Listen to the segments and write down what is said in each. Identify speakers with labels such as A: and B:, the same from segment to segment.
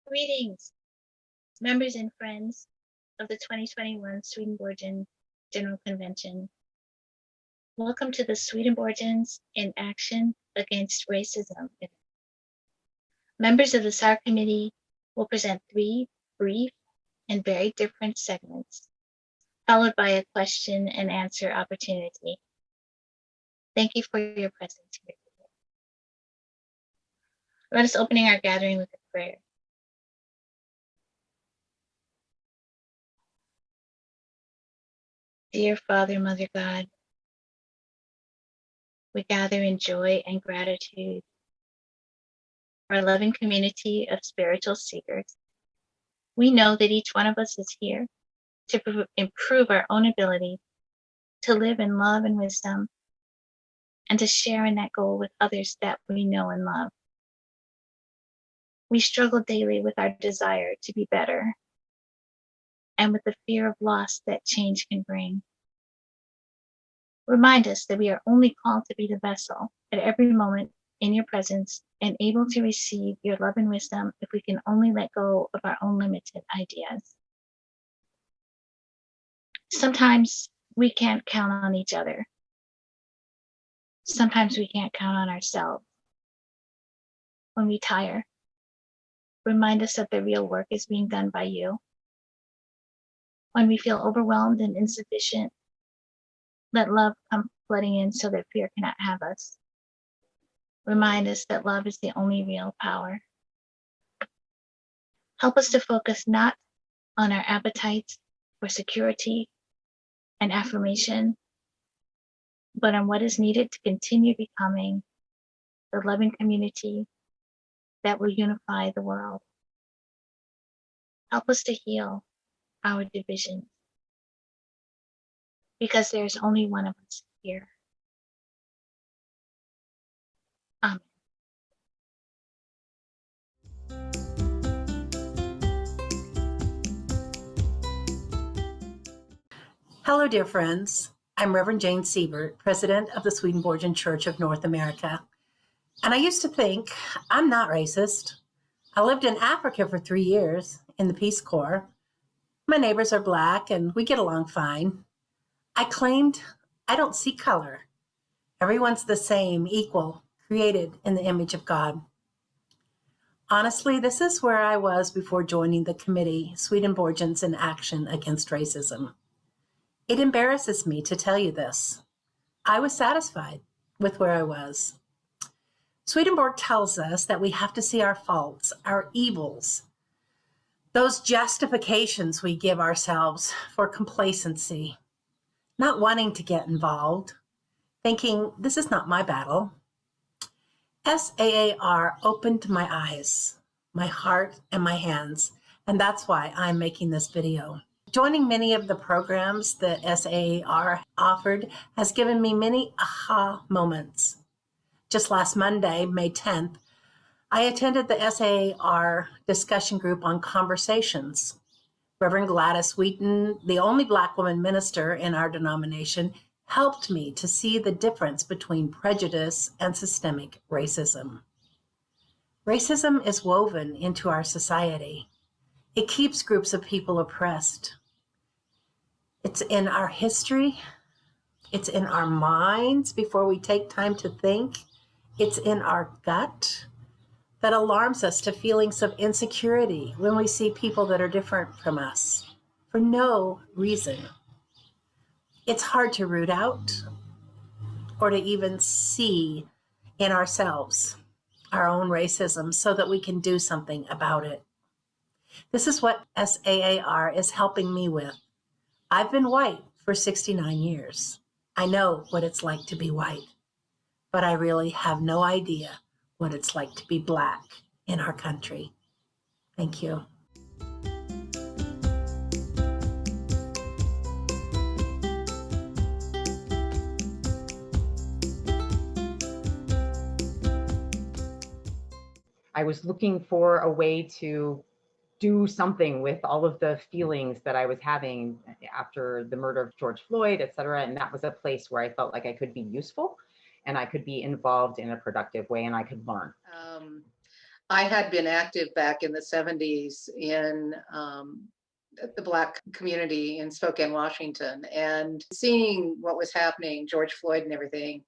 A: Greetings, members and friends of the 2021 Swedenborgian General Convention. Welcome to the Swedenborgians in Action Against Racism. Members of the SAR Committee will present 3 brief and very different segments, followed by a question and answer opportunity. Thank you for your presence here today. Let us open our gathering with a prayer. Dear Father, Mother God, we gather in joy and gratitude. Our loving community of spiritual seekers. We know that each one of us is here to improve our own ability to live in love and wisdom and to share in that goal with others that we know and love. We struggle daily with our desire to be better and with the fear of loss that change can bring. Remind us that we are only called to be the vessel at every moment in your presence and able to receive your love and wisdom if we can only let go of our own limited ideas. Sometimes we can't count on each other. Sometimes we can't count on ourselves. When we tire, remind us that the real work is being done by you. When we feel overwhelmed and insufficient, let love come flooding in so that fear cannot have us. Remind us that love is the only real power. Help us to focus not on our appetites for security and affirmation, but on what is needed to continue becoming the loving community that will unify the world. Help us to heal our divisions, because there's only one of us here. Amen.
B: Hello, dear friends. I'm Reverend Jane Siebert, President of the Swedenborgian Church of North America. And I used to think I'm not racist. I lived in Africa for 3 years in the Peace Corps. My neighbors are Black and we get along fine. I claimed I don't see color. Everyone's the same, equal, created in the image of God. Honestly, this is where I was before joining the committee, Swedenborgians in Action Against Racism. It embarrasses me to tell you this. I was satisfied with where I was. Swedenborg tells us that we have to see our faults, our evils, those justifications we give ourselves for complacency, not wanting to get involved, thinking this is not my battle. SAAR opened my eyes, my heart, and my hands, and that's why I'm making this video. Joining many of the programs that SAAR offered has given me many aha moments. Just last Monday, May 10th, I attended the SAAR discussion group on conversations. Reverend Gladys Wheaton, the only Black woman minister in our denomination, helped me to see the difference between prejudice and systemic racism. Racism is woven into our society. It keeps groups of people oppressed. It's in our history. It's in our minds before we take time to think. It's in our gut that alarms us to feelings of insecurity when we see people that are different from us for no reason. It's hard to root out or to even see in ourselves our own racism so that we can do something about it. This is what SAAR is helping me with. I've been white for 69 years. I know what it's like to be white, but I really have no idea what it's like to be Black in our country. Thank you.
C: I was looking for a way to do something with all of the feelings that I was having after the murder of George Floyd, et cetera. And that was a place where I felt like I could be useful and I could be involved in a productive way and I could learn.
D: I had been active back in the 70s in the Black community in Spokane, Washington, and seeing what was happening, George Floyd and everything,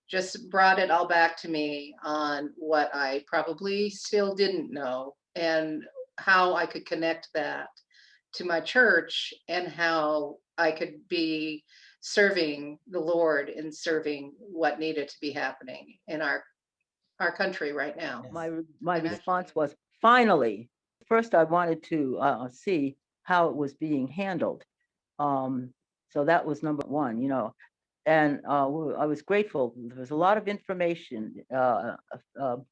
D: just brought it all back to me on what I probably still didn't know and how I could connect that to my church and how I could be serving the Lord and serving what needed to be happening in our country right now.
E: My response was, finally. First, I wanted to see how it was being handled. So that was number one, and I was grateful. There was a lot of information,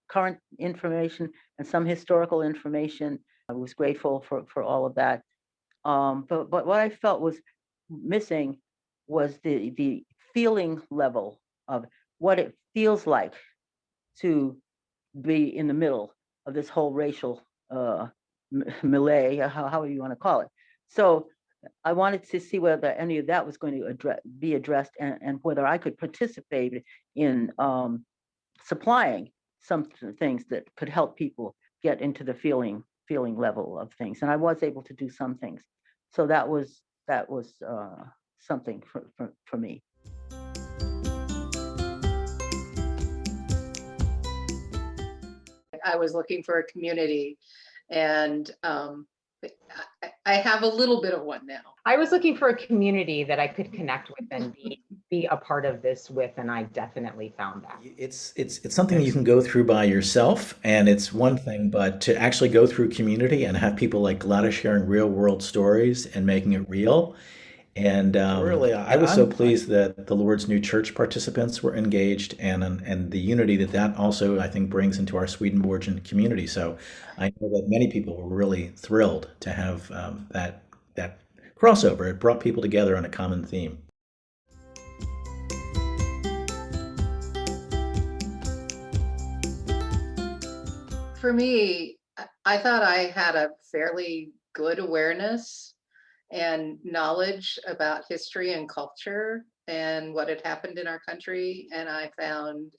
E: current information and some historical information. I was grateful for all of that. But what I felt was missing was the feeling level of what it feels like to be in the middle of this whole racial melee, however you want to call it. So I wanted to see whether any of that was going to be addressed, and whether I could participate in supplying some things that could help people get into the feeling level of things. And I was able to do some things. So that was something for me.
D: I was looking for a community, and I have a little bit of one now.
C: I was looking for a community that I could connect with and be a part of this with, and I definitely found that.
F: It's something that you can go through by yourself, and it's one thing, but to actually go through community and have people like Gladys sharing real world stories and making it real. And really, I was so pleased that the Lord's New Church participants were engaged, and the unity that also, I think, brings into our Swedenborgian community. So I know that many people were really thrilled to have that crossover. It brought people together on a common theme.
D: For me, I thought I had a fairly good awareness and knowledge about history and culture and what had happened in our country. And I found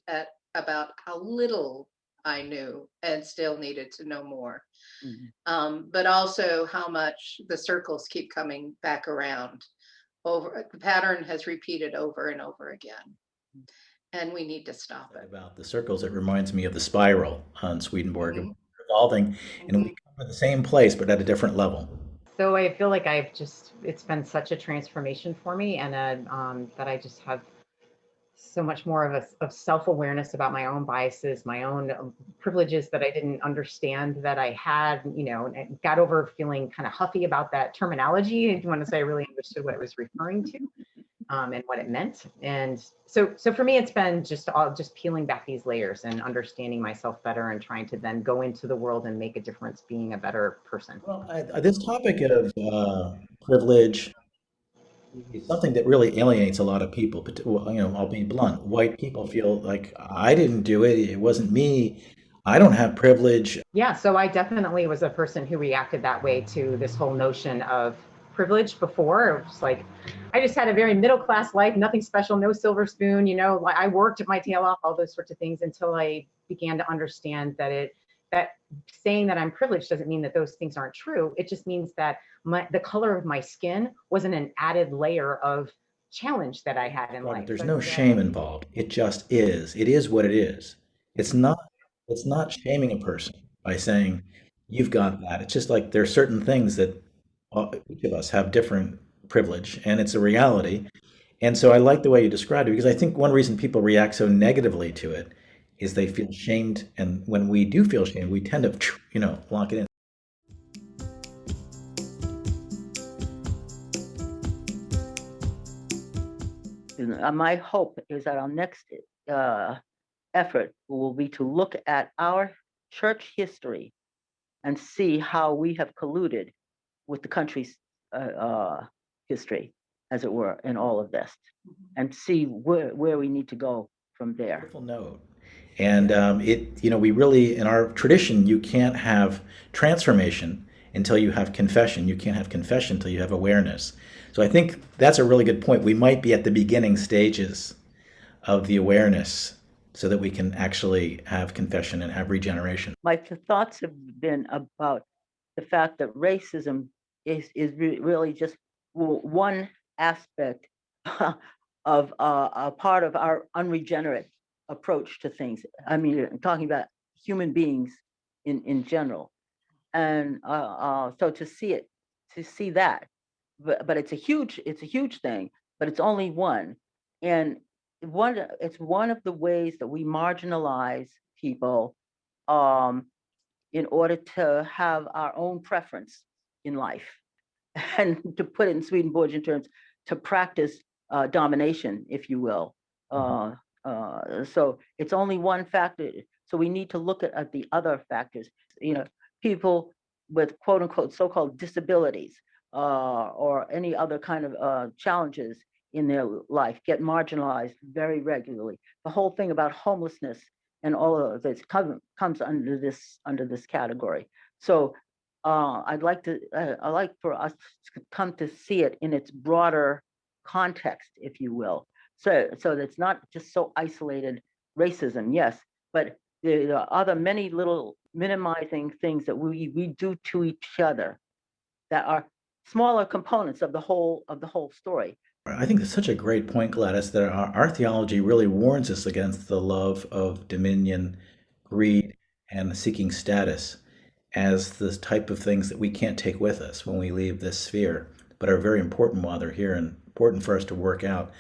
D: about how little I knew and still needed to know more. Mm-hmm. But also how much the circles keep coming back around. The pattern has repeated over and over again. And we need to stop it.
F: About the circles, it reminds me of the spiral on Swedenborg, revolving, and we come to the same place, but at a different level.
C: So I feel like it's been such a transformation for me, and that I just have so much more of self-awareness about my own biases, my own privileges that I didn't understand that I had, and got over feeling kind of huffy about that terminology. I want to say I really understood what it was referring to, and what it meant. And so for me, it's been just peeling back these layers and understanding myself better, and trying to then go into the world and make a difference, being a better person.
F: Well, this topic of privilege is something that really alienates a lot of people. But I'll be blunt. White people feel like, I didn't do it. It wasn't me. I don't have privilege.
C: Yeah, so I definitely was a person who reacted that way to this whole notion of privilege before. It was like, I just had a very middle class life, nothing special, no silver spoon, I worked my tail off, all those sorts of things, until I began to understand that saying that I'm privileged doesn't mean that those things aren't true. It just means that the color of my skin wasn't an added layer of challenge that I had in life.
F: There's no shame involved. It just is. It is what it is. It's not shaming a person by saying you've got that. It's just like there are certain things that each of us have different privilege, and it's a reality. And so I like the way you described it, because I think one reason people react so negatively to it is they feel shamed. And when we do feel shamed, we tend to, lock it
E: in. My hope is that our next effort will be to look at our church history and see how we have colluded with the country's history, as it were, in all of this, and see where we need to go from there.
F: Wonderful note. And we really, in our tradition, you can't have transformation until you have confession. You can't have confession until you have awareness. So I think that's a really good point. We might be at the beginning stages of the awareness so that we can actually have confession and have regeneration.
E: My thoughts have been about the fact that racism is really just one aspect of a part of our unregenerate approach to things. I mean, I'm talking about human beings in general. And so to see that, but it's a huge thing, but it's only one. And it's one of the ways that we marginalize people in order to have our own preference in life. And to put it in Swedenborgian terms, to practice domination, if you will. So it's only one factor. So we need to look at the other factors. You know, people with quote unquote so-called disabilities or any other kind of challenges in their life get marginalized very regularly. The whole thing about homelessness and all of this comes under this category. So I like for us to come to see it in its broader context, if you will. So it's not just so isolated racism, yes, but there are other many little minimizing things that we do to each other that are smaller components of the whole story.
F: I think that's such a great point, Gladys, that our theology really warns us against the love of dominion, greed, and seeking status as the type of things that we can't take with us when we leave this sphere, but are very important while they're here and important for us to work out.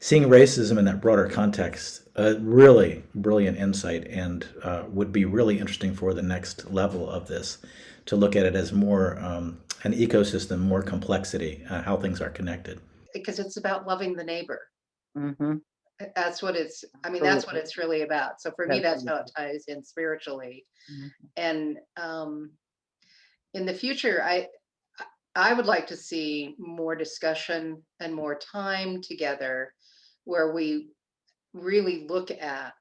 F: Seeing racism in that broader context, really brilliant insight, and would be really interesting for the next level of this, to look at it as more an ecosystem, more complexity, how things are connected.
D: Because it's about loving the neighbor.
E: Mm-hmm.
D: That's what it's, I mean, that's what it's really about. So for me, that's how it ties in spiritually.
E: Mm-hmm.
D: And in the future, I would like to see more discussion and more time together where we really look at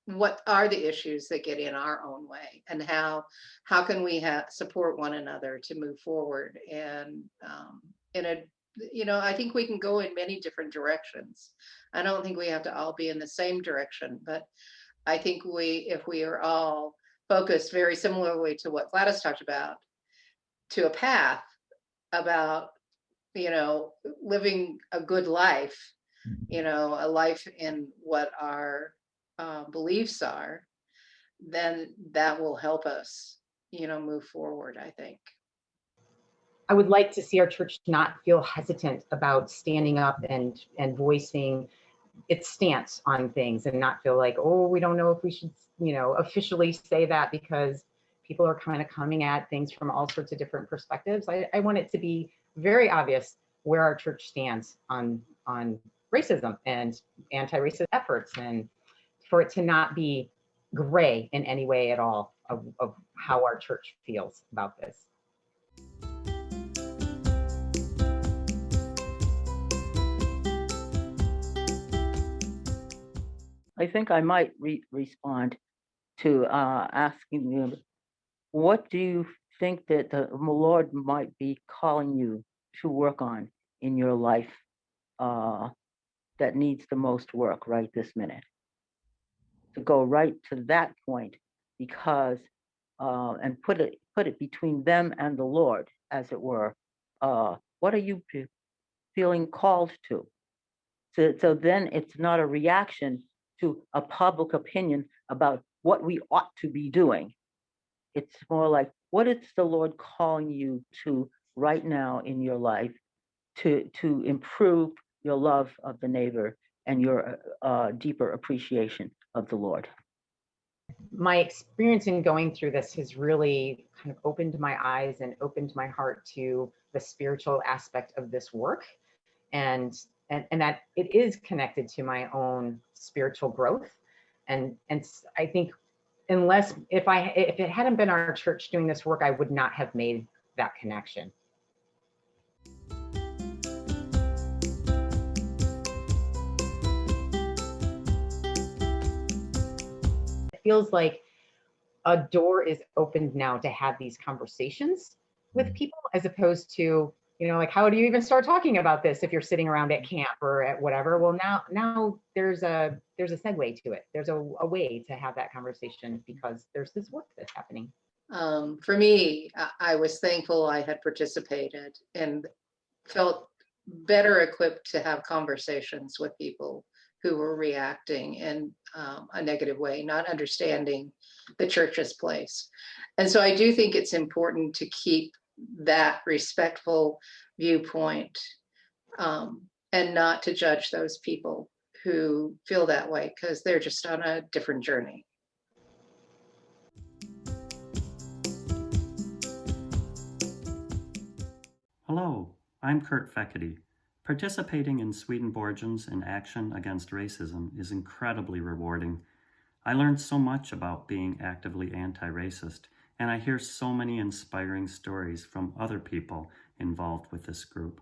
D: what are the issues that get in our own way, and how can we support one another to move forward. And I think we can go in many different directions. I don't think we have to all be in the same direction, but I think if we are all focused very similarly to what Gladys talked about, to a path about, living a good life, a life in what our beliefs are, then that will help us, move forward, I think.
C: I would like to see our church not feel hesitant about standing up and voicing its stance on things, and not feel like, oh, we don't know if we should, officially say that, because people are kind of coming at things from all sorts of different perspectives. I want it to be very obvious where our church stands on racism and anti-racist efforts, and for it to not be gray in any way at all of how our church feels about this.
E: I think I might respond to asking you, what do you think that the Lord might be calling you to work on in your life that needs the most work right this minute? To go right to that point, because and put it between them and the Lord, as it were. What are you feeling called to? So then it's not a reaction to a public opinion about what we ought to be doing. It's more like, what is the Lord calling you to right now in your life to improve your love of the neighbor and your deeper appreciation of the Lord?
C: My experience in going through this has really kind of opened my eyes and opened my heart to the spiritual aspect of this work, and that it is connected to my own spiritual growth. And I think if it hadn't been our church doing this work, I would not have made that connection. It feels like a door is opened now to have these conversations with people, as opposed to you know, like, how do you even start talking about this if you're sitting around at camp or at whatever? Well, now there's a segue to it. There's a way to have that conversation because there's this work that's happening.
D: For me, I was thankful I had participated and felt better equipped to have conversations with people who were reacting in a negative way, not understanding the church's place. And so I do think it's important to keep that respectful viewpoint and not to judge those people who feel that way because they're just on a different journey.
G: Hello, I'm Kurt Fekete. Participating in Swedenborgians in Action Against Racism is incredibly rewarding. I learned so much about being actively anti-racist, and I hear so many inspiring stories from other people involved with this group.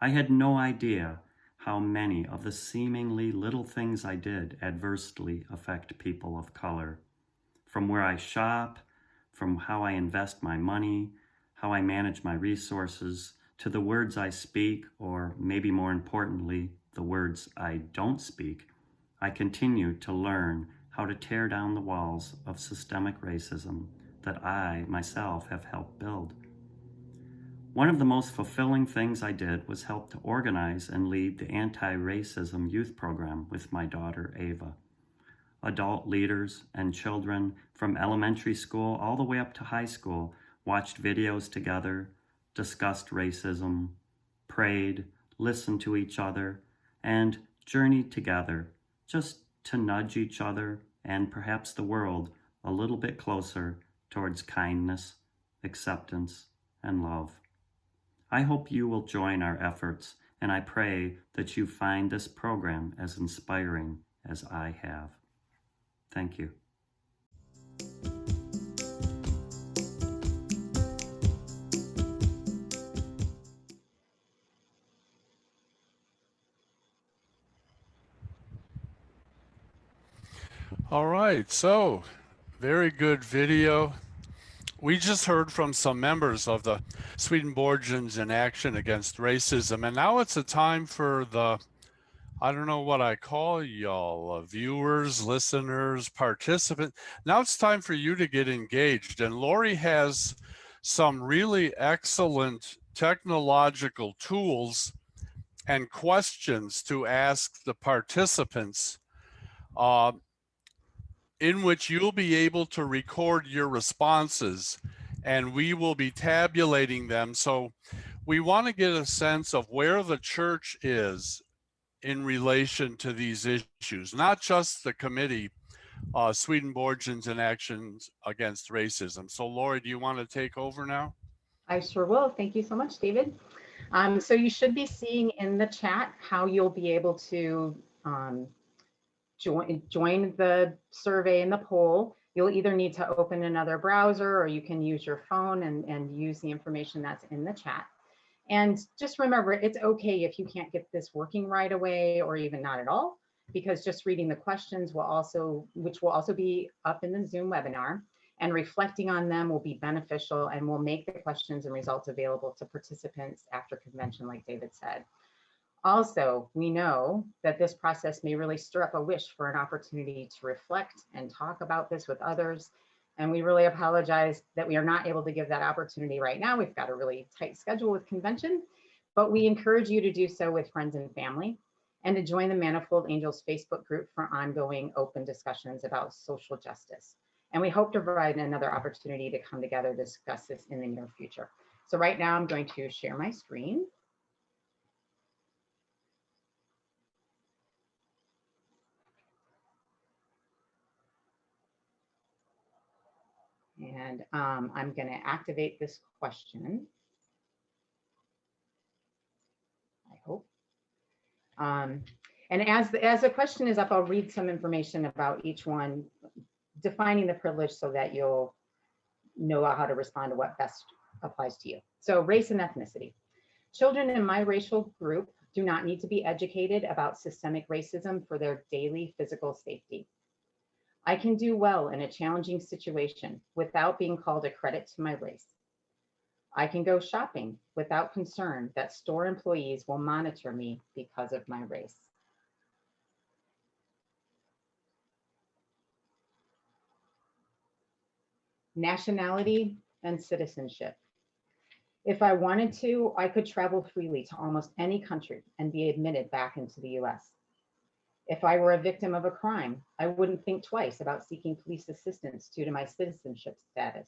G: I had no idea how many of the seemingly little things I did adversely affect people of color. From where I shop, from how I invest my money, how I manage my resources, to the words I speak, or maybe more importantly, the words I don't speak, I continue to learn how to tear down the walls of systemic racism that I myself have helped build. One of the most fulfilling things I did was help to organize and lead the anti-racism youth program with my daughter, Ava. Adult leaders and children from elementary school all the way up to high school watched videos together, discussed racism, prayed, listened to each other, and journeyed together just to nudge each other and perhaps the world a little bit closer towards kindness, acceptance, and love. I hope you will join our efforts, and I pray that you find this program as inspiring as I have. Thank you.
H: All right, so very good video. We just heard from some members of the Swedenborgians in Action Against Racism, and now it's a time for the, I don't know what I call y'all, viewers, listeners, participants. Now it's time for you to get engaged, and Lori has some really excellent technological tools and questions to ask the participants in which you'll be able to record your responses, and we will be tabulating them. So we want to get a sense of where the church is in relation to these issues, not just the committee, Swedenborgians in Action Against Racism. So Lori, do you want to take over now?
C: I sure will. Thank you so much, David. So you should be seeing in the chat how you'll be able to join the survey and the poll. You'll either need to open another browser or you can use your phone and use the information that's in the chat. And just remember, it's okay if you can't get this working right away or even not at all, because just reading the questions which will also be up in the Zoom webinar, and reflecting on them will be beneficial, and will make the questions and results available to participants after convention, like David said. Also, we know that this process may really stir up a wish for an opportunity to reflect and talk about this with others. And we really apologize that we are not able to give that opportunity right now. We've got a really tight schedule with convention, but we encourage you to do so with friends and family, and to join the Manifold Angels Facebook group for ongoing open discussions about social justice. And we hope to provide another opportunity to come together to discuss this in the near future. So right now I'm going to share my screen. And I'm going to activate this question, I hope. And as the question is up, I'll read some information about each one, defining the privilege so that you'll know how to respond to what best applies to you. So race and ethnicity. Children in my racial group do not need to be educated about systemic racism for their daily physical safety. I can do well in a challenging situation without being called a credit to my race. I can go shopping without concern that store employees will monitor me because of my race. Nationality and citizenship. If I wanted to, I could travel freely to almost any country and be admitted back into the US. If I were a victim of a crime, I wouldn't think twice about seeking police assistance due to my citizenship status.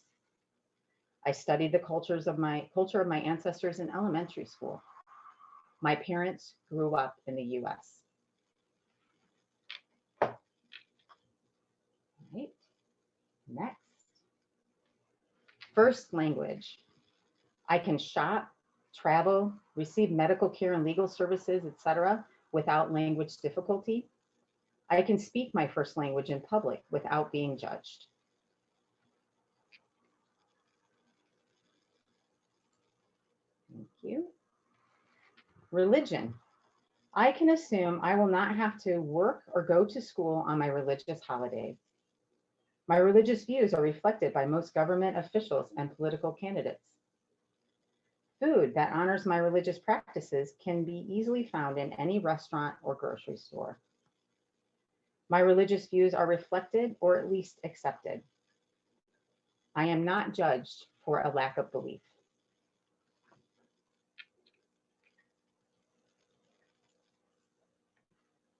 C: I studied the culture of my ancestors in elementary school. My parents grew up in the US. Right. Next. First language. I can shop, travel, receive medical care and legal services, etc., without language difficulty. I can speak my first language in public without being judged. Thank you. Religion. I can assume I will not have to work or go to school on my religious holidays. My religious views are reflected by most government officials and political candidates. Food that honors my religious practices can be easily found in any restaurant or grocery store. My religious views are reflected or at least accepted. I am not judged for a lack of belief.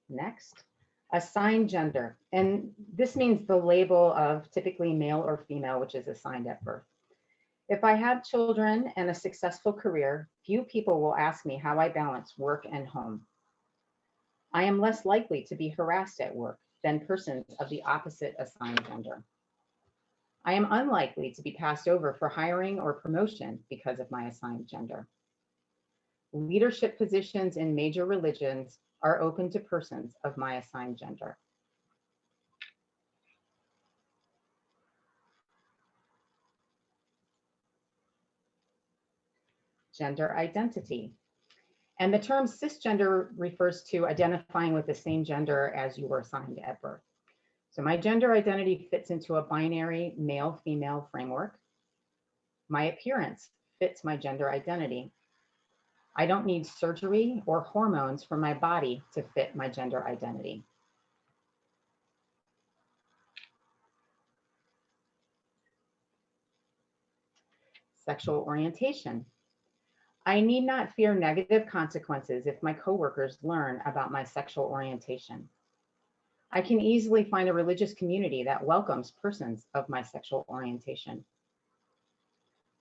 C: Next, assigned gender. And this means the label of typically male or female, which is assigned at birth. If I have children and a successful career, few people will ask me how I balance work and home. I am less likely to be harassed at work than persons of the opposite assigned gender. I am unlikely to be passed over for hiring or promotion because of my assigned gender. Leadership positions in major religions are open to persons of my assigned gender. Gender identity. And the term cisgender refers to identifying with the same gender as you were assigned at birth. So my gender identity fits into a binary male-female framework. My appearance fits my gender identity. I don't need surgery or hormones for my body to fit my gender identity. Sexual orientation. I need not fear negative consequences if my coworkers learn about my sexual orientation. I can easily find a religious community that welcomes persons of my sexual orientation.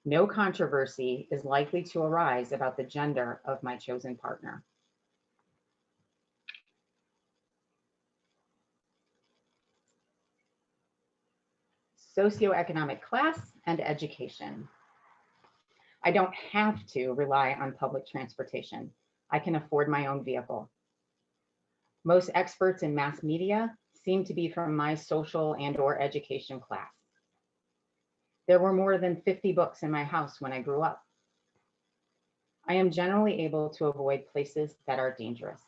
C: No controversy is likely to arise about the gender of my chosen partner. Socioeconomic class and education. I don't have to rely on public transportation. I can afford my own vehicle. Most experts in mass media seem to be from my social and/or education class. There were more than 50 books in my house when I grew up. I am generally able to avoid places that are dangerous.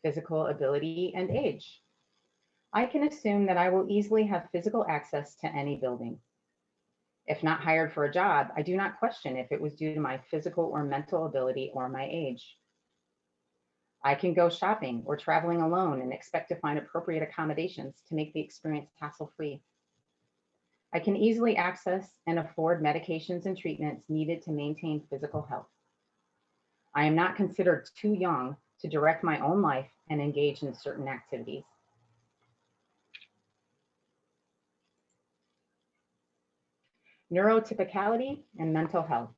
C: Physical ability and age. I can assume that I will easily have physical access to any building. If not hired for a job, I do not question if it was due to my physical or mental ability or my age. I can go shopping or traveling alone and expect to find appropriate accommodations to make the experience hassle-free. I can easily access and afford medications and treatments needed to maintain physical health. I am not considered too young to direct my own life and engage in certain activities. Neurotypicality and mental health.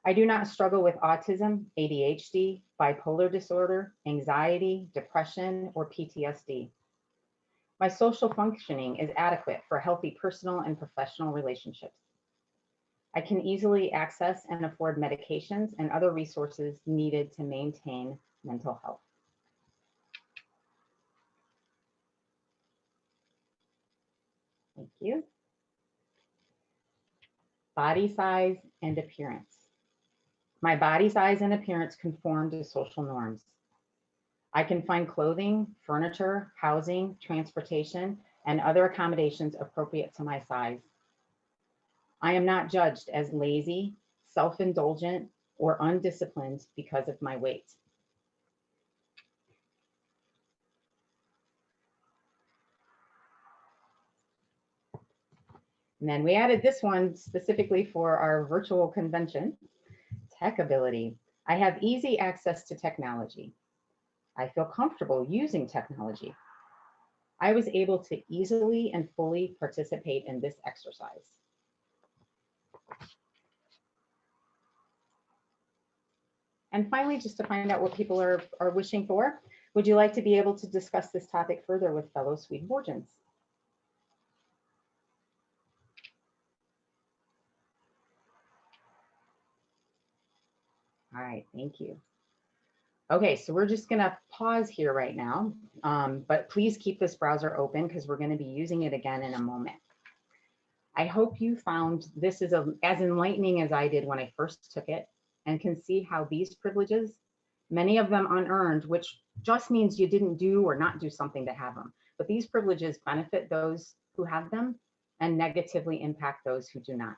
C: I do not struggle with autism, ADHD, bipolar disorder, anxiety, depression, or PTSD. My social functioning is adequate for healthy personal and professional relationships. I can easily access and afford medications and other resources needed to maintain mental health. Thank you. Body size and appearance. My body size and appearance conform to social norms. I can find clothing, furniture, housing, transportation, and other accommodations appropriate to my size. I am not judged as lazy, self-indulgent, or undisciplined because of my weight. And then we added this one specifically for our virtual convention, tech ability. I have easy access to technology. I feel comfortable using technology. I was able to easily and fully participate in this exercise. And finally, just to find out what people are wishing for, would you like to be able to discuss this topic further with fellow Swedenborgians? All right, thank you. Okay, so we're just gonna pause here right now, but please keep this browser open because we're gonna be using it again in a moment. I hope you found this is as enlightening as I did when I first took it, and can see how these privileges, many of them unearned, which just means you didn't do or not do something to have them, but these privileges benefit those who have them and negatively impact those who do not.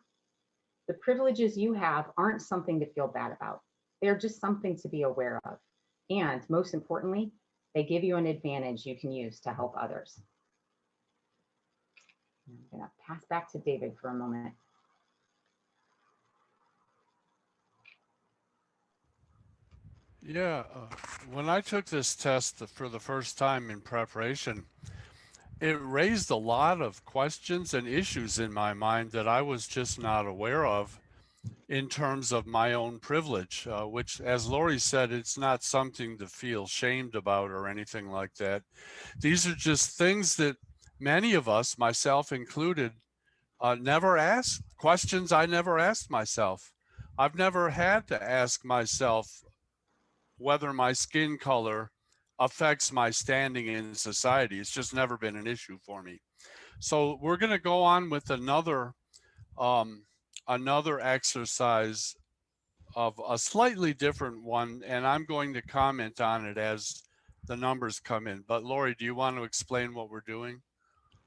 C: The privileges you have aren't something to feel bad about. They're just something to be aware of. And most importantly, they give you an advantage you can use to help others. I'm gonna pass back to David for a moment.
H: Yeah, when I took this test for the first time in preparation, it raised a lot of questions and issues in my mind that I was just not aware of in terms of my own privilege, which, as Lori said, it's not something to feel shamed about or anything like that. These are just things that many of us, myself included, never asked, questions I never asked myself. I've never had to ask myself whether my skin color affects my standing in society. It's just never been an issue for me. So we're going to go on with another exercise of a slightly different one, and I'm going to comment on it as the numbers come in. But Lori, do you want to explain what we're doing?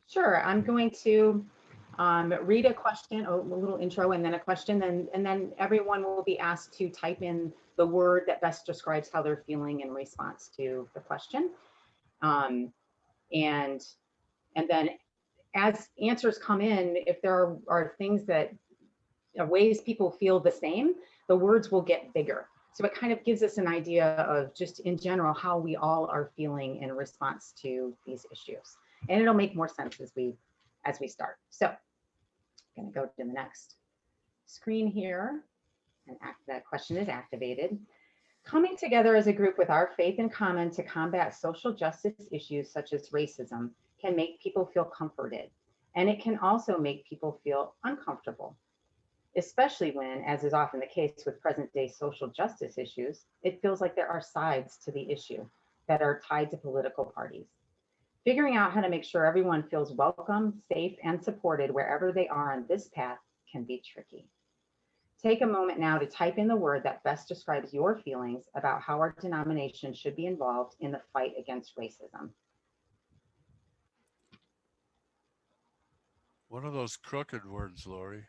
C: Sure, I'm going to read a question, a little intro, and then a question, and then everyone will be asked to type in the word that best describes how they're feeling in response to the question. And then as answers come in, if there are things that ways people feel the same, the words will get bigger. So it kind of gives us an idea of just in general how we all are feeling in response to these issues. And it'll make more sense as we start. So I'm going to go to the next screen here, and that question is activated. Coming together as a group with our faith in common to combat social justice issues such as racism can make people feel comforted, and it can also make people feel uncomfortable, especially when, as is often the case with present-day social justice issues, it feels like there are sides to the issue that are tied to political parties. Figuring out how to make sure everyone feels welcome, safe, and supported wherever they are on this path can be tricky. Take a moment now to type in the word that best describes your feelings about how our denomination should be involved in the fight against racism.
H: What are those crooked words, Lori?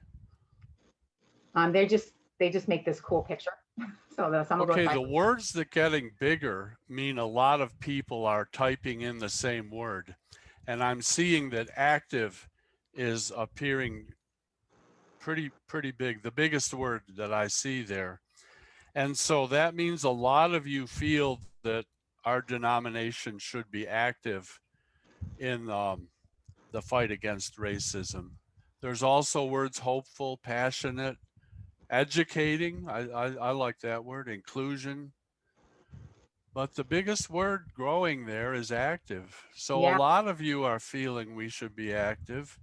C: They just make this cool picture. So some
H: okay, the words that getting bigger mean a lot of people are typing in the same word. And I'm seeing that active is appearing pretty big, the biggest word that I see there. And so that means a lot of you feel that our denomination should be active in the fight against racism. There's also words hopeful, passionate, educating. I like that word, inclusion. But the biggest word growing there is active. So
C: Yeah.
H: a lot of you are feeling we should be active.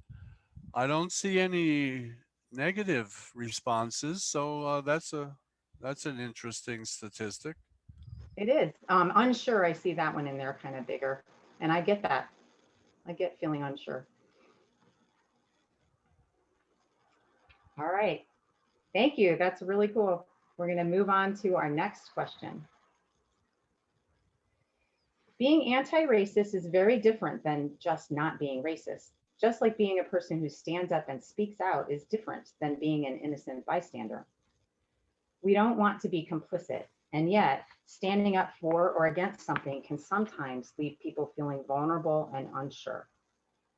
H: I don't see any negative responses. So that's an interesting statistic.
C: It is. Unsure, I see that one in there kind of bigger. And I get that. I get feeling unsure. All right. Thank you. That's really cool. We're going to move on to our next question. Being anti-racist is very different than just not being racist. Just like being a person who stands up and speaks out is different than being an innocent bystander. We don't want to be complicit, and yet standing up for or against something can sometimes leave people feeling vulnerable and unsure.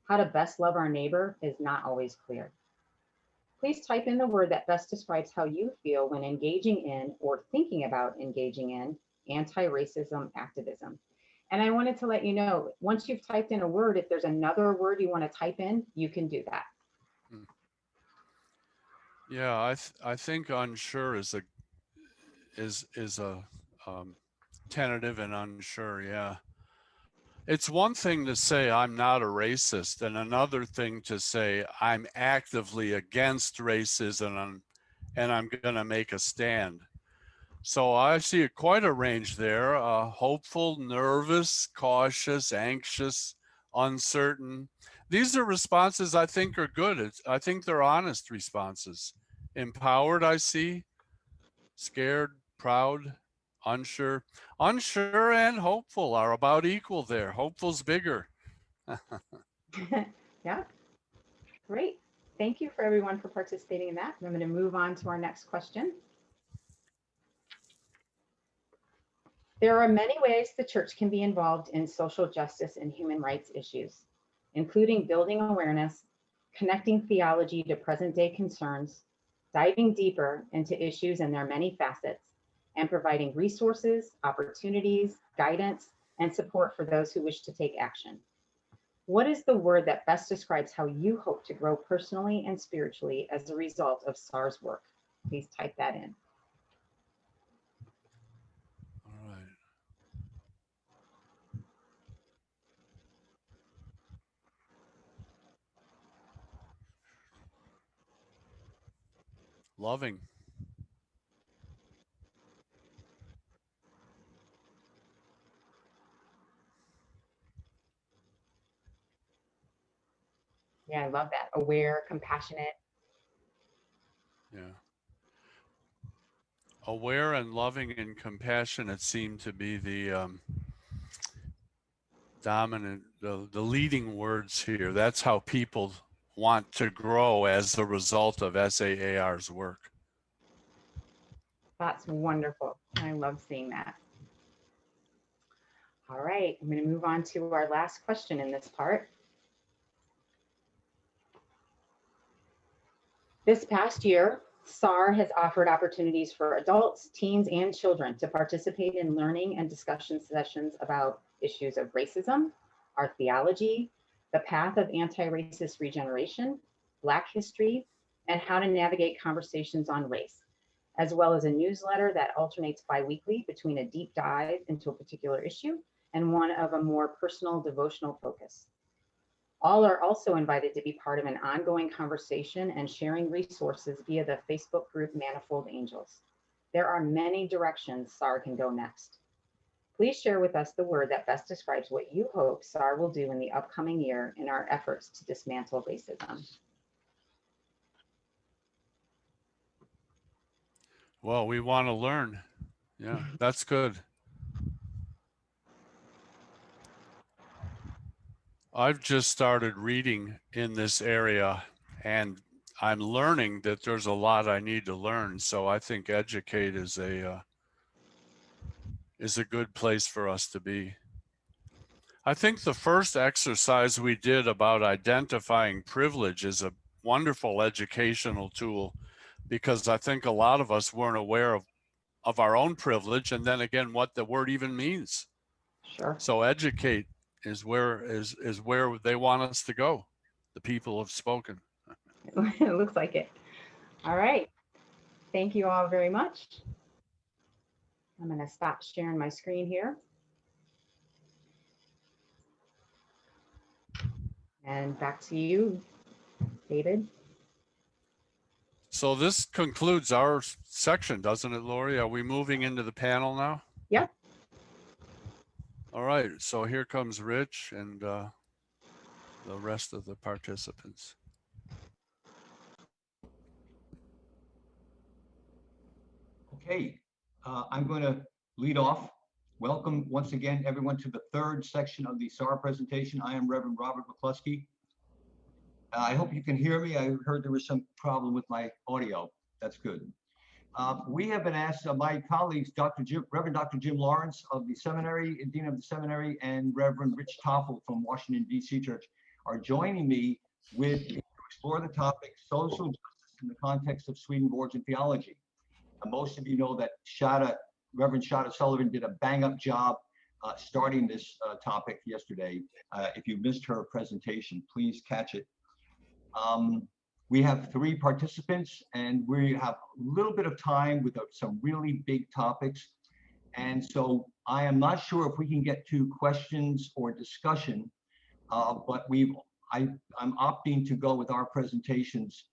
C: How to best love our neighbor is not always clear. Please type in the word that best describes how you feel when engaging in or thinking about engaging in anti-racism activism. And I wanted to let you know, once you've typed in a word, if there's another word you want to type in, you can do that.
H: Yeah, I think unsure is a tentative and unsure. Yeah, it's one thing to say I'm not a racist, and another thing to say I'm actively against racism and I'm gonna make a stand. So I see quite a range there: hopeful, nervous, cautious, anxious, uncertain. These are responses I think are good. I think they're honest responses. Empowered, I see. Scared, proud, unsure. Unsure and hopeful are about equal there. Hopeful's bigger.
C: Yeah, great. Thank you for everyone for participating in that. I'm going to move on to our next question. There are many ways the church can be involved in social justice and human rights issues, including building awareness, connecting theology to present-day concerns, diving deeper into issues and their many facets, and providing resources, opportunities, guidance, and support for those who wish to take action. What is the word that best describes how you hope to grow personally and spiritually as a result of SAR's work? Please type that in.
H: All right. Loving.
C: Yeah, I love that. Aware, compassionate.
H: Yeah. Aware and loving and compassionate seem to be the dominant, the leading words here. That's how people want to grow as a result of SAAR's work.
C: That's wonderful. I love seeing that. All right, I'm going to move on to our last question in this part. This past year, SAR has offered opportunities for adults, teens, and children to participate in learning and discussion sessions about issues of racism, our theology, the path of anti-racist regeneration, Black history, and how to navigate conversations on race, as well as a newsletter that alternates bi-weekly between a deep dive into a particular issue and one of a more personal devotional focus. All are also invited to be part of an ongoing conversation and sharing resources via the Facebook group Manifold Angels. There are many directions SAR can go next. Please share with us the word that best describes what you hope SAR will do in the upcoming year in our efforts to dismantle racism.
H: Well, we want to learn. Yeah, that's good. I've just started reading in this area and I'm learning that there's a lot I need to learn. So I think educate is a good place for us to be. I think the first exercise we did about identifying privilege is a wonderful educational tool because I think a lot of us weren't aware of our own privilege and then again what the word even means.
C: Sure.
H: So educate is where they want us to go. The people have spoken.
C: It looks like it. All right. Thank you all very much. I'm going to stop sharing my screen here. And back to you, David.
H: So this concludes our section, doesn't it, Lori? Are we moving into the panel now?
C: Yep.
H: All right. So here comes Rich and the rest of the participants.
I: Okay, I'm going to lead off Welcome once again, everyone, to the third section of the SAR presentation. I am Reverend Robert McClusky. I hope you can hear me. I heard there was some problem with my audio. That's good. We have been asked, my colleagues, Reverend Dr. Jim Lawrence of the seminary, Dean of the seminary, and Reverend Rich Tafel from Washington, D.C. Church are joining me to explore the topic social justice in the context of Swedenborgian theology. Most of you know that Reverend Shada Sullivan did a bang-up job starting this topic yesterday. If you missed her presentation, please catch it. We have 3 participants, and we have a little bit of time with some really big topics. And so I am not sure if we can get to questions or discussion, but I'm opting to go with our presentations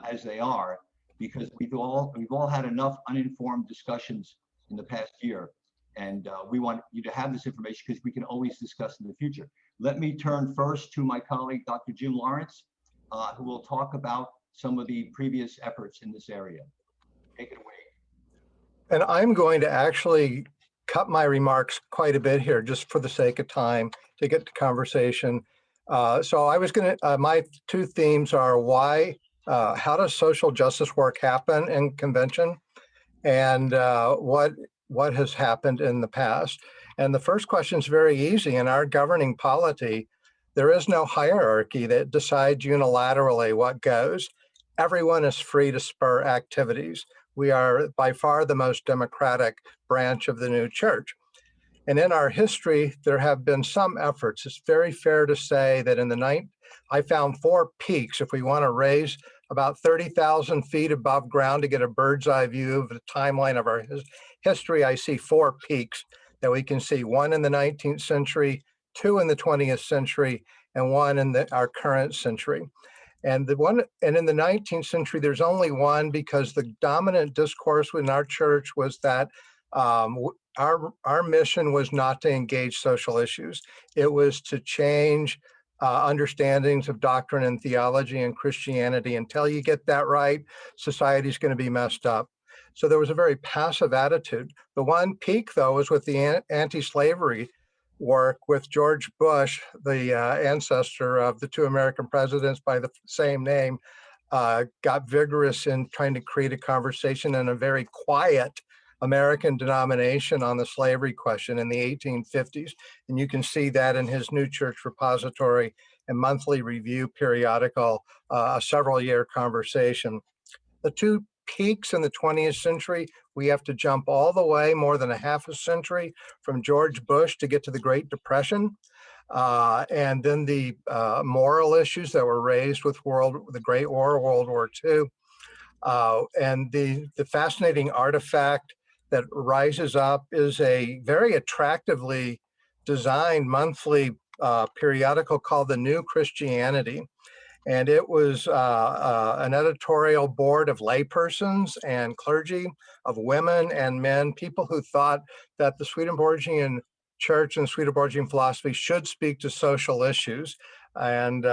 I: as they are, because we've all had enough uninformed discussions in the past year, and we want you to have this information because we can always discuss in the future. Let me turn first to my colleague, Dr. Jim Lawrence, who will talk about some of the previous efforts in this area. Take it away.
J: And I'm going to actually cut my remarks quite a bit here, just for the sake of time, to get to conversation. So I was going to, my 2 themes are how does social justice work happen in convention, and what has happened in the past. And the first question is very easy. In our governing polity, there is no hierarchy that decides unilaterally what goes. Everyone is free to spur activities. We are by far the most democratic branch of the new church. And in our history, there have been some efforts. It's very fair to say that I found 4 peaks. If we want to raise about 30,000 feet above ground to get a bird's eye view of the timeline of our history, I see 4 peaks that we can see: 1 in the 19th century, 2 in the 20th century, and 1 in our current century. And in the 19th century, there's only 1, because the dominant discourse within our church was that our mission was not to engage social issues. It was to change understandings of doctrine and theology and Christianity. Until you get that right, society's going to be messed up. So there was a very passive attitude. The 1 peak, though, was with the anti-slavery work with George Bush, the ancestor of the 2 American presidents by the same name, got vigorous in trying to create a conversation in a very quiet American denomination on the slavery question in the 1850s. And you can see that in his New Church Repository and Monthly Review periodical, a several-year conversation. The 2 peaks in the 20th century, we have to jump all the way more than a half a century from George Bush to get to the Great Depression. And then the moral issues that were raised with the Great War, World War II. And the fascinating artifact that rises up is a very attractively designed monthly periodical called The New Christianity. And it was an editorial board of laypersons and clergy, of women and men, people who thought that the Swedenborgian church and Swedenborgian philosophy should speak to social issues. And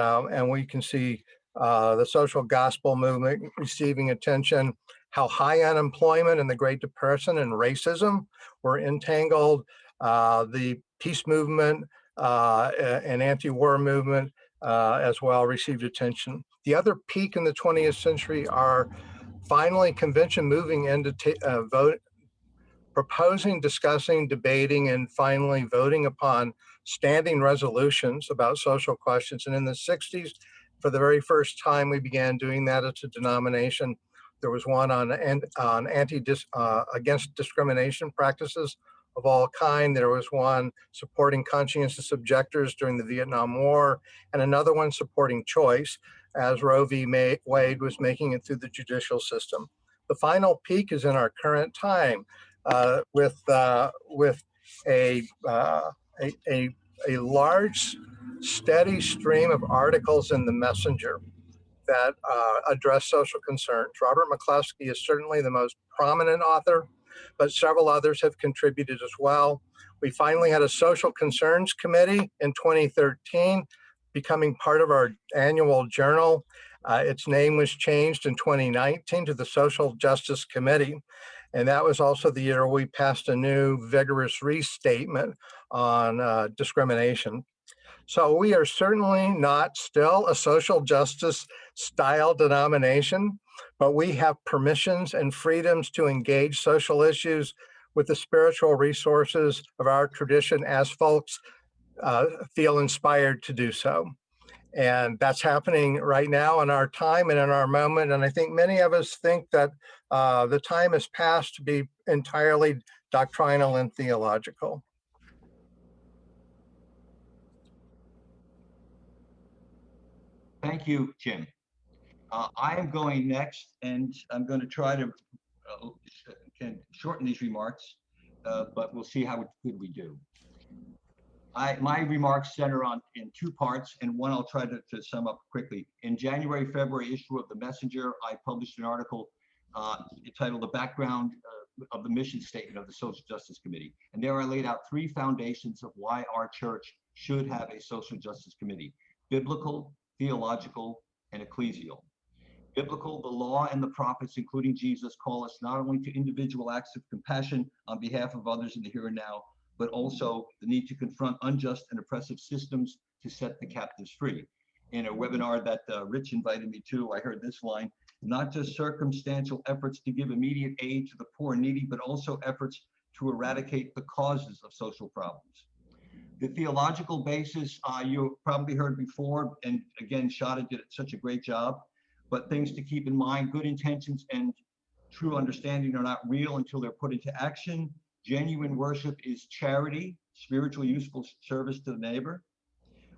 J: we can see the social gospel movement receiving attention, how high unemployment and the Great Depression and racism were entangled, the peace movement and anti-war movement as well received attention. The other peak in the 20th century are finally convention moving into proposing, discussing, debating, and finally voting upon standing resolutions about social questions. And in the 60s, for the very first time, we began doing that as a denomination. There was one against discrimination practices of all kind. There was one supporting conscientious objectors during the Vietnam War, and another one supporting choice as Roe v. Wade was making it through the judicial system. The final peak is in our current time with a large, steady stream of articles in the Messenger that address social concerns. Robert McClusky is certainly the most prominent author, but several others have contributed as well. We finally had a social concerns committee in 2013, becoming part of our annual journal. Its name was changed in 2019 to the Social Justice Committee. And that was also the year we passed a new vigorous restatement on discrimination. So we are certainly not still a social justice style denomination, but we have permissions and freedoms to engage social issues with the spiritual resources of our tradition as folks feel inspired to do so. And that's happening right now in our time and in our moment. And I think many of us think that the time has passed to be entirely doctrinal and theological.
I: Thank you, Jim. I am going next, and I'm going to try to can shorten these remarks, but we'll see how good we do. My remarks center in two parts, and one I'll try to sum up quickly. In January, February issue of The Messenger, I published an article entitled "The Background of the Mission Statement of the Social Justice Committee." And there I laid out three foundations of why our church should have a social justice committee: biblical, theological, and ecclesial. Biblical, the law and the prophets, including Jesus, call us not only to individual acts of compassion on behalf of others in the here and now, but also the need to confront unjust and oppressive systems to set the captives free. In a webinar that Rich invited me to, I heard this line: not just circumstantial efforts to give immediate aid to the poor and needy, but also efforts to eradicate the causes of social problems. The theological basis, you probably heard before, and again, Shada did such a great job, but things to keep in mind: good intentions and true understanding are not real until they're put into action. Genuine worship is charity, spiritual useful service to the neighbor.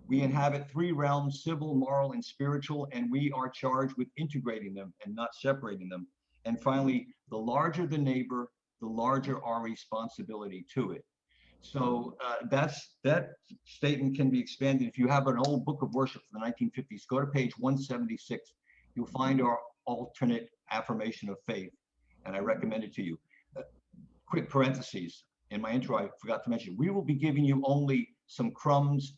I: We inhabit three realms: civil, moral, and spiritual, and we are charged with integrating them and not separating them. And finally, the larger the neighbor, the larger our responsibility to it. So that statement can be expanded. If you have an old book of worship from the 1950s, go to page 176. You'll find our alternate affirmation of faith, and I recommend it to you. Quick parentheses. In my intro, I forgot to mention, we will be giving you only some crumbs,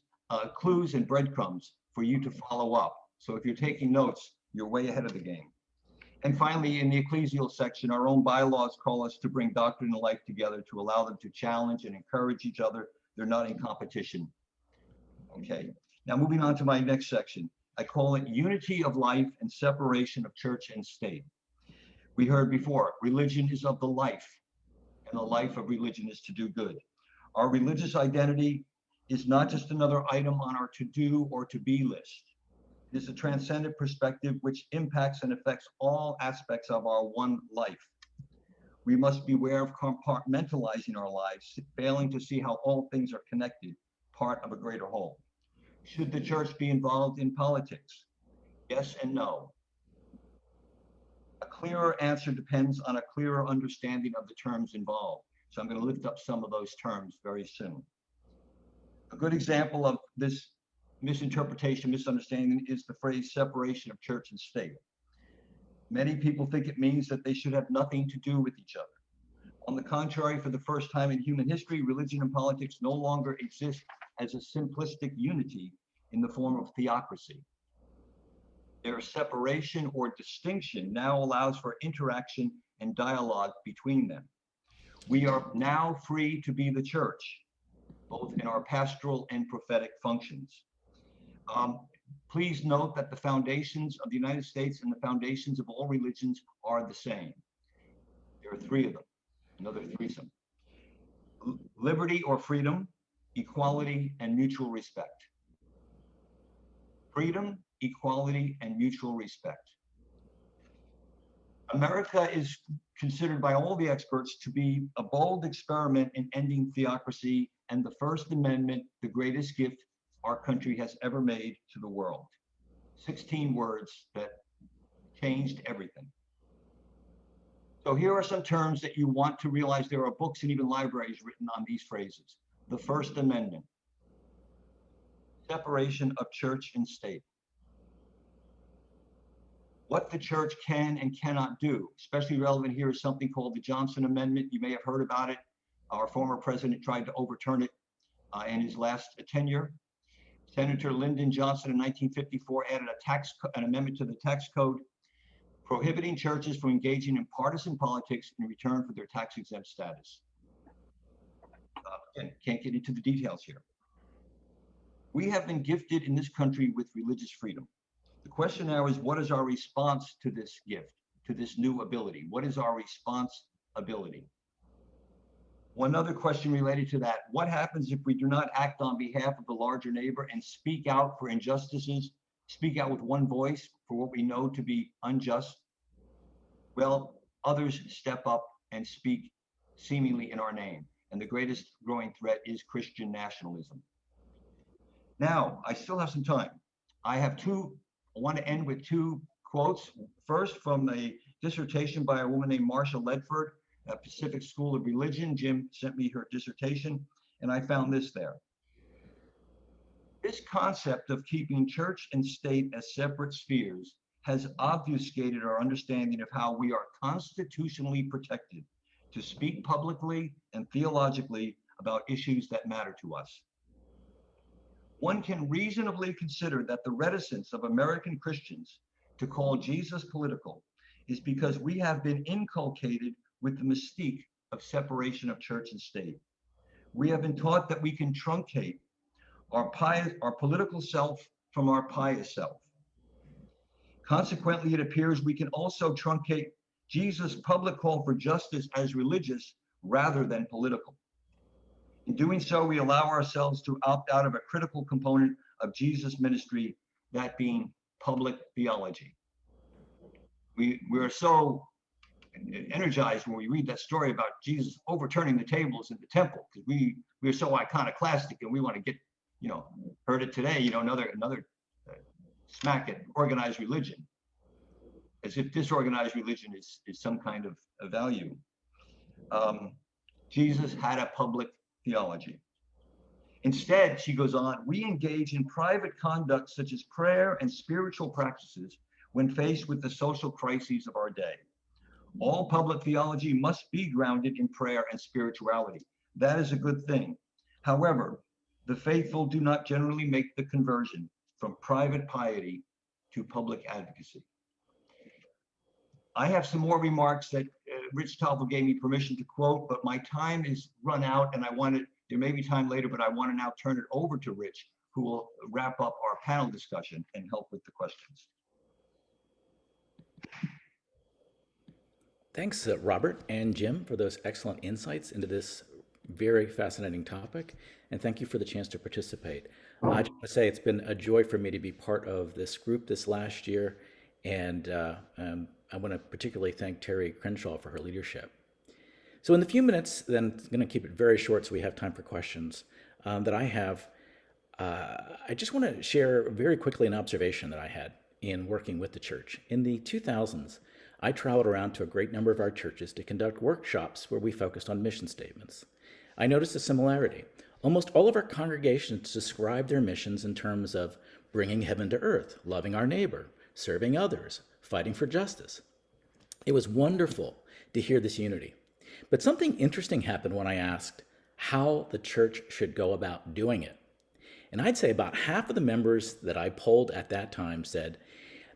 I: clues and breadcrumbs for you to follow up. So if you're taking notes, you're way ahead of the game. And finally, in the ecclesial section, our own bylaws call us to bring doctrine and life together, to allow them to challenge and encourage each other. They're not in competition. Okay, now moving on to my next section. I call it unity of life and separation of church and state. We heard before, religion is of the life, and the life of religion is to do good. Our religious identity is not just another item on our to-do or to-be list. It is a transcendent perspective which impacts and affects all aspects of our one life. We must beware of compartmentalizing our lives, failing to see how all things are connected, part of a greater whole. Should the church be involved in politics? Yes and no. A clearer answer depends on a clearer understanding of the terms involved. So I'm going to lift up some of those terms very soon. A good example of this misinterpretation, misunderstanding is the phrase separation of church and state. Many people think it means that they should have nothing to do with each other. On the contrary, for the first time in human history, religion and politics no longer exist as a simplistic unity in the form of theocracy. Their separation or distinction now allows for interaction and dialogue between them. We are now free to be the church, both in our pastoral and prophetic functions. Please note that the foundations of the United States and the foundations of all religions are the same. There are three of them, another threesome. Liberty or freedom, equality, and mutual respect. Freedom, equality, and mutual respect. America is considered by all the experts to be a bold experiment in ending theocracy and the First Amendment, the greatest gift our country has ever made to the world. 16 words that changed everything. So here are some terms that you want to realize. There are books and even libraries written on these phrases. The First Amendment, separation of church and state. What the church can and cannot do. Especially relevant here is something called the Johnson Amendment. You may have heard about it. Our former president tried to overturn it in his last tenure. Senator Lyndon Johnson in 1954 added an amendment to the tax code prohibiting churches from engaging in partisan politics in return for their tax-exempt status. Again, can't get into the details here. We have been gifted in this country with religious freedom. The question now is, what is our response to this gift, to this new ability? What is our responsibility? One other question related to that: what happens if we do not act on behalf of the larger neighbor and speak out for injustices, speak out with one voice for what we know to be unjust? Well, others step up and speak seemingly in our name, and the greatest growing threat is Christian nationalism. Now, I still have some time. I want to end with two quotes. First, from a dissertation by a woman named Marcia Ledford at Pacific School of Religion. Jim sent me her dissertation, and I found this there. This concept of keeping church and state as separate spheres has obfuscated our understanding of how we are constitutionally protected to speak publicly and theologically about issues that matter to us. One can reasonably consider that the reticence of American Christians to call Jesus political is because we have been inculcated with the mystique of separation of church and state. We have been taught that we can truncate our political self from our pious self. Consequently, it appears we can also truncate Jesus' public call for justice as religious rather than political. In doing so, we allow ourselves to opt out of a critical component of Jesus' ministry, that being public theology. We're so energized when we read that story about Jesus overturning the tables in the temple, because we're so iconoclastic, and we want to get, heard it today, another smack at organized religion, as if disorganized religion is some kind of a value. Jesus had a public theology. Instead, she goes on, we engage in private conduct such as prayer and spiritual practices when faced with the social crises of our day. All public theology must be grounded in prayer and spirituality. That is a good thing. However, the faithful do not generally make the conversion from private piety to public advocacy. I have some more remarks that Rich Tafel gave me permission to quote, but my time is run out, and there may be time later, but I want to now turn it over to Rich, who will wrap up our panel discussion and help with the questions.
F: Thanks, Robert and Jim, for those excellent insights into this very fascinating topic, and thank you for the chance to participate. I just want to say it's been a joy for me to be part of this group this last year, and I want to particularly thank Terrie Crenshaw for her leadership. So in the few minutes, then I'm going to keep it very short so we have time for questions, that I have, I just want to share very quickly an observation that I had in working with the church. In the 2000s, I traveled around to a great number of our churches to conduct workshops where we focused on mission statements. I noticed a similarity. Almost all of our congregations described their missions in terms of bringing heaven to earth, loving our neighbor, serving others, fighting for justice. It was wonderful to hear this unity. But something interesting happened when I asked how the church should go about doing it. And I'd say about half of the members that I polled at that time said,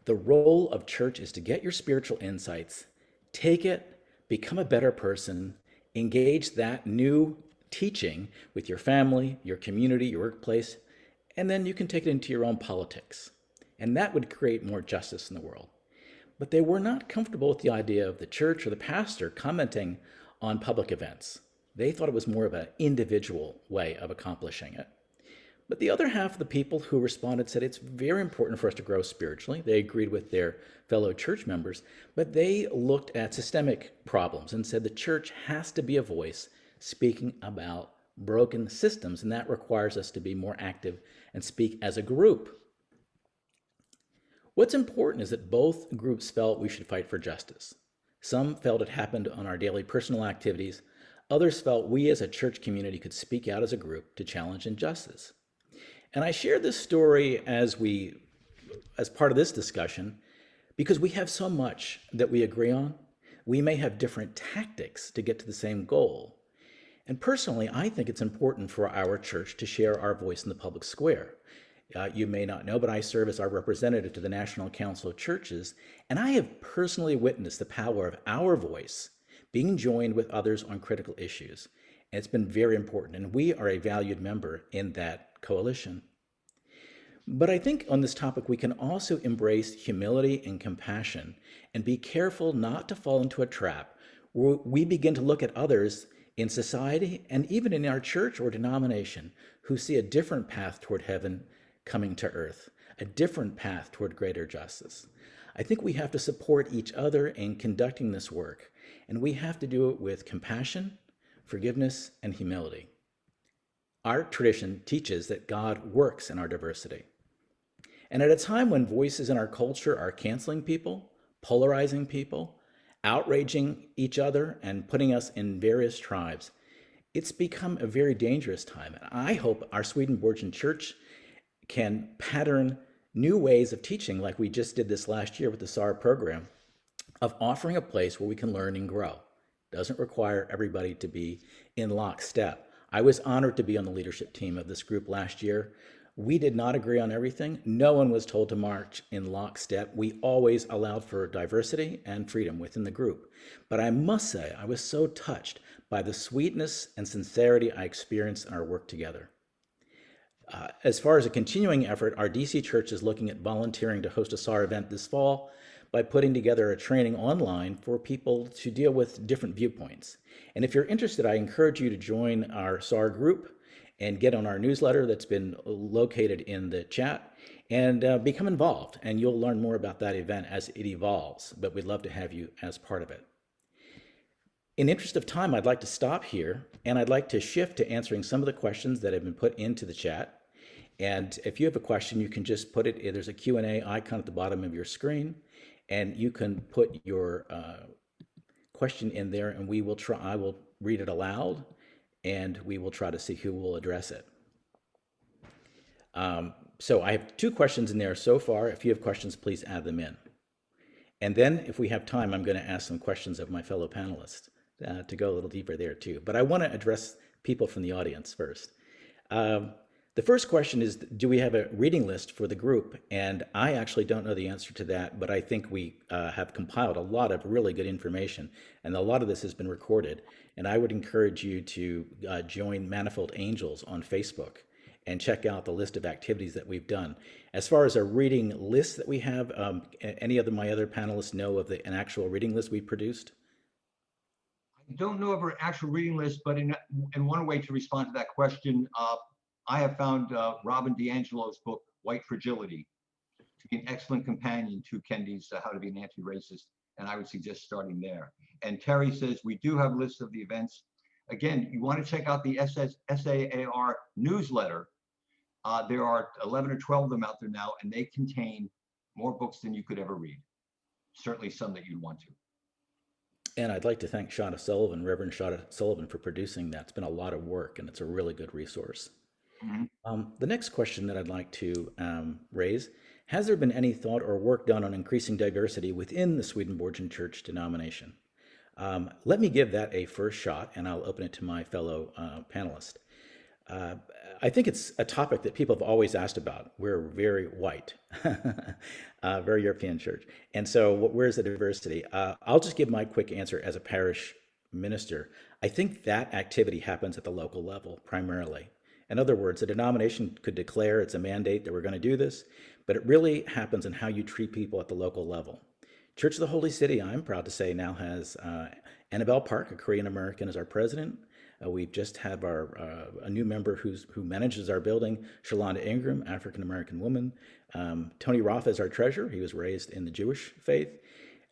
F: the role of church is to get your spiritual insights, take it, become a better person, engage that new teaching with your family, your community, your workplace, and then you can take it into your own politics. And that would create more justice in the world. But they were not comfortable with the idea of the church or the pastor commenting on public events. They thought it was more of an individual way of accomplishing it. But the other half of the people who responded said it's very important for us to grow spiritually. They agreed with their fellow church members, but they looked at systemic problems and said the church has to be a voice speaking about broken systems, and that requires us to be more active and speak as a group. What's important is that both groups felt we should fight for justice. Some felt it happened on our daily personal activities. Others felt we as a church community could speak out as a group to challenge injustice. And I share this story as part of this discussion because we have so much that we agree on. We may have different tactics to get to the same goal. And personally, I think it's important for our church to share our voice in the public square. You may not know, but I serve as our representative to the National Council of Churches, and I have personally witnessed the power of our voice being joined with others on critical issues. And it's been very important, and we are a valued member in that coalition. But I think on this topic, we can also embrace humility and compassion and be careful not to fall into a trap where we begin to look at others in society and even in our church or denomination who see a different path toward heaven coming to earth, a different path toward greater justice. I think we have to support each other in conducting this work, and we have to do it with compassion, forgiveness, and humility. Our tradition teaches that God works in our diversity. And at a time when voices in our culture are canceling people, polarizing people, outraging each other, and putting us in various tribes, it's become a very dangerous time. And I hope our Swedenborgian church can pattern new ways of teaching, like we just did this last year with the SAR program, of offering a place where we can learn and grow. Doesn't require everybody to be in lockstep. I was honored to be on the leadership team of this group last year. We did not agree on everything. No one was told to march in lockstep. We always allowed for diversity and freedom within the group. But I must say, I was so touched by the sweetness and sincerity I experienced in our work together. As far as a continuing effort, our DC church is looking at volunteering to host a SAR event this fall by putting together a training online for people to deal with different viewpoints. And if you're interested, I encourage you to join our SAR group and get on our newsletter that's been located in the chat and become involved. And you'll learn more about that event as it evolves, but we'd love to have you as part of it. In interest of time, I'd like to stop here, and I'd like to shift to answering some of the questions that have been put into the chat. And if you have a question, you can just put it, there's a Q&A icon at the bottom of your screen, and you can put your question in there, and I will read it aloud, and we will try to see who will address it. So I have 2 questions in there so far. If you have questions, please add them in. And then if we have time, I'm going to ask some questions of my fellow panelists to go a little deeper there too. But I want to address people from the audience first. The first question is, do we have a reading list for the group? And I actually don't know the answer to that, but I think we have compiled a lot of really good information, and a lot of this has been recorded. And I would encourage you to join Manifold Angels on Facebook and check out the list of activities that we've done. As far as a reading list that we have, any of my other panelists know of an actual reading list we produced?
I: I don't know of an actual reading list, but in one way to respond to that question, I have found Robin DiAngelo's book, White Fragility, to be an excellent companion to Kendi's How to Be an Anti-Racist, and I would suggest starting there. And Terrie says, we do have lists of the events. Again, you want to check out the SAAR newsletter. There are 11 or 12 of them out there now, and they contain more books than you could ever read. Certainly some that you'd want to.
F: And I'd like to thank Shada Sullivan, Reverend Shada Sullivan, for producing that. It's been a lot of work, and it's a really good resource. Mm-hmm. The next question that I'd like to raise, has there been any thought or work done on increasing diversity within the Swedenborgian church denomination? Let me give that a first shot, and I'll open it to my fellow panelists. I think it's a topic that people have always asked about. We're very white, very European church. And so where's the diversity? I'll just give my quick answer as a parish minister. I think that activity happens at the local level primarily. In other words, a denomination could declare it's a mandate that we're going to do this, but it really happens in how you treat people at the local level. Church of the Holy City, I'm proud to say, now has Annabelle Park, a Korean American, as our president. We've just had a new member who manages our building, Shalonda Ingram, African American woman. Tony Roth is our treasurer. He was raised in the Jewish faith.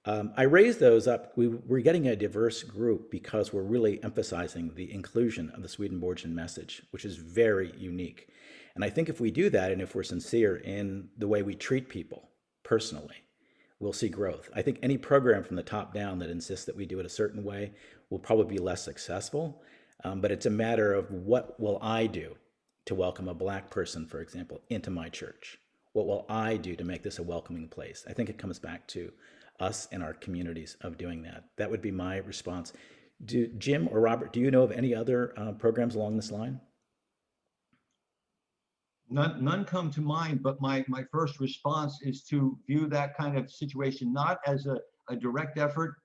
F: I raised those up. We're getting a diverse group because we're really emphasizing the inclusion of the Swedenborgian message, which is very unique. And I think if we do that, and if we're sincere in the way we treat people personally, we'll see growth. I think any program from the top down that insists that we do it a certain way will probably be less successful. But it's a matter of what will I do to welcome a Black person, for example, into my church? What will I do to make this a welcoming place? I think it comes back to us and our communities of doing that. That would be my response. Jim or Robert, do you know of any other programs along this line?
I: None come to mind, but my first response is to view that kind of situation not as a direct effort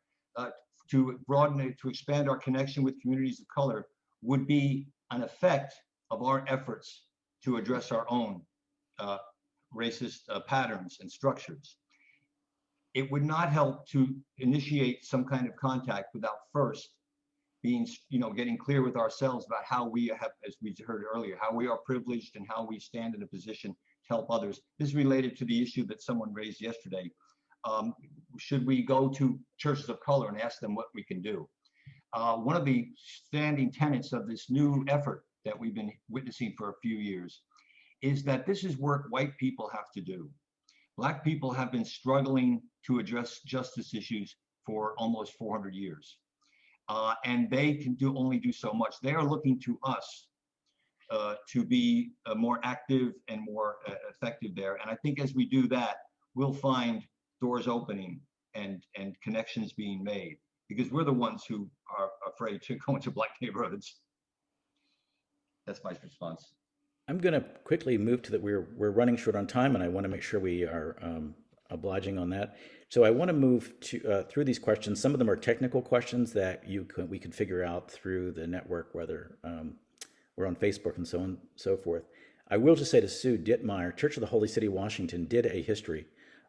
I: to broaden it, to expand our connection with communities of color, would be an effect of our efforts to address our own racist patterns and structures. It would not help to initiate some kind of contact without first being, getting clear with ourselves about how we have, as we heard earlier, how we are privileged and how we stand in a position to help others. This is related to the issue that someone raised yesterday. Should we go to churches of color and ask them what we can do? One of the standing tenets of this new effort that we've been witnessing for a few years is that this is work white people have to do. Black people have been struggling to address justice issues for almost 400 years. And they can only do so much. They are looking to us to be more active and more effective there. And I think as we do that, we'll find doors opening and connections being made, because we're the ones who are afraid to go into black neighborhoods. That's my response.
F: I'm going to quickly move to that. We're running short on time, and I want to make sure we are obliging on that. So I want to move to through these questions. Some of them are technical questions that we could figure out through the network, whether we're on Facebook and so on and so forth. I will just say to Sue Dittmeyer, Church of the Holy City, Washington, did a history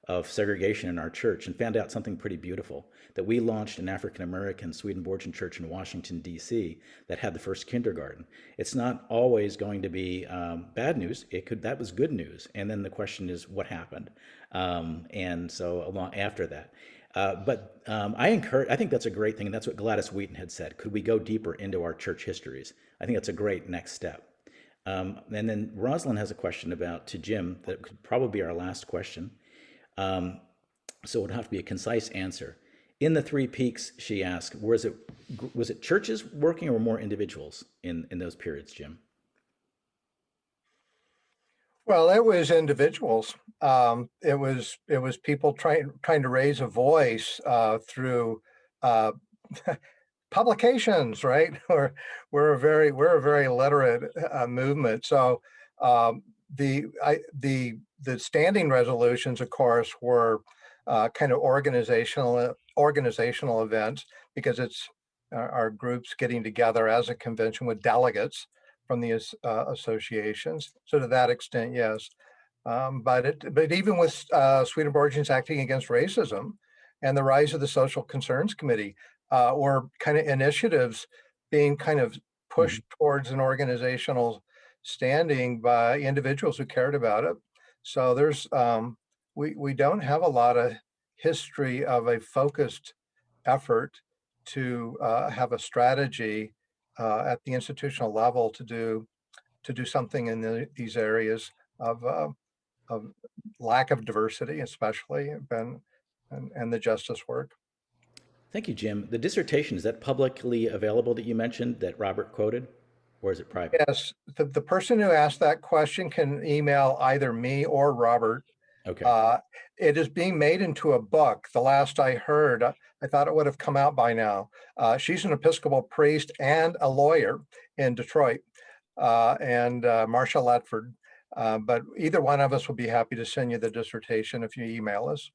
F: of segregation in our church and found out something pretty beautiful, that we launched an African-American Swedenborgian church in Washington, D.C. that had the first kindergarten. It's not always going to be bad news. That was good news. And then the question is, what happened? And so along after that. I think that's a great thing. And that's what Gladys Wheaton had said. Could we go deeper into our church histories? I think that's a great next step. And then Rosalind has a question to Jim that could probably be our last question. So it would have to be a concise answer. In the Three Peaks, she asked, was it churches working or more individuals in those periods, Jim?
J: Well, it was individuals. It was people trying to raise a voice through publications, right? We're a very literate movement. So the standing resolutions, of course, were kind of organizational events, because it's our groups getting together as a convention with delegates from the associations. So to that extent, yes. But even with Swedenborgians Acting Against Racism and the rise of the Social Concerns Committee, were kind of initiatives being kind of pushed towards an organizational standing by individuals who cared about it. So there's we don't have a lot of history of a focused effort to have a strategy at the institutional level to do something in these areas of lack of diversity, especially, and the justice work.
F: Thank you, Jim. The dissertation, is that publicly available that you mentioned that Robert quoted, or is it private?
J: Yes, the person who asked that question can email either me or Robert.
F: Okay.
J: It is being made into a book. The last I heard, I thought it would have come out by now. She's an Episcopal priest and a lawyer in Detroit, and Marcia Latford. But either one of us will be happy to send you the dissertation if you email us.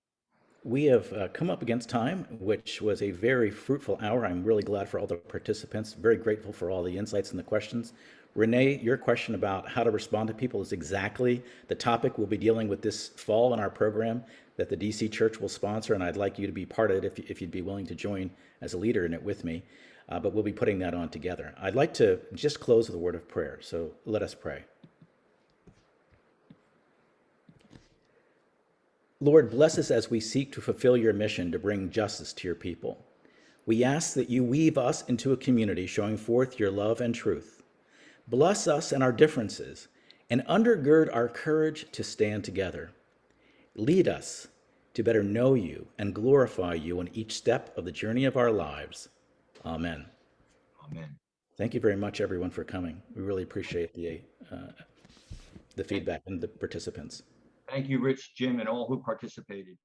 F: We have come up against time, which was a very fruitful hour. I'm really glad for all the participants. Very grateful for all the insights and the questions. Renee, your question about how to respond to people is exactly the topic we'll be dealing with this fall in our program that the DC Church will sponsor, and I'd like you to be part of it if you'd be willing to join as a leader in it with me. But we'll be putting that on together. I'd like to just close with a word of prayer, so let us pray. Lord, bless us as we seek to fulfill your mission to bring justice to your people. We ask that you weave us into a community showing forth your love and truth. Bless us and our differences, and undergird our courage to stand together. Lead us to better know you and glorify you on each step of the journey of our lives. Amen.
I: Amen.
F: Thank you very much, everyone, for coming. We really appreciate the feedback and the participants.
I: Thank you, Rich, Jim, and all who participated.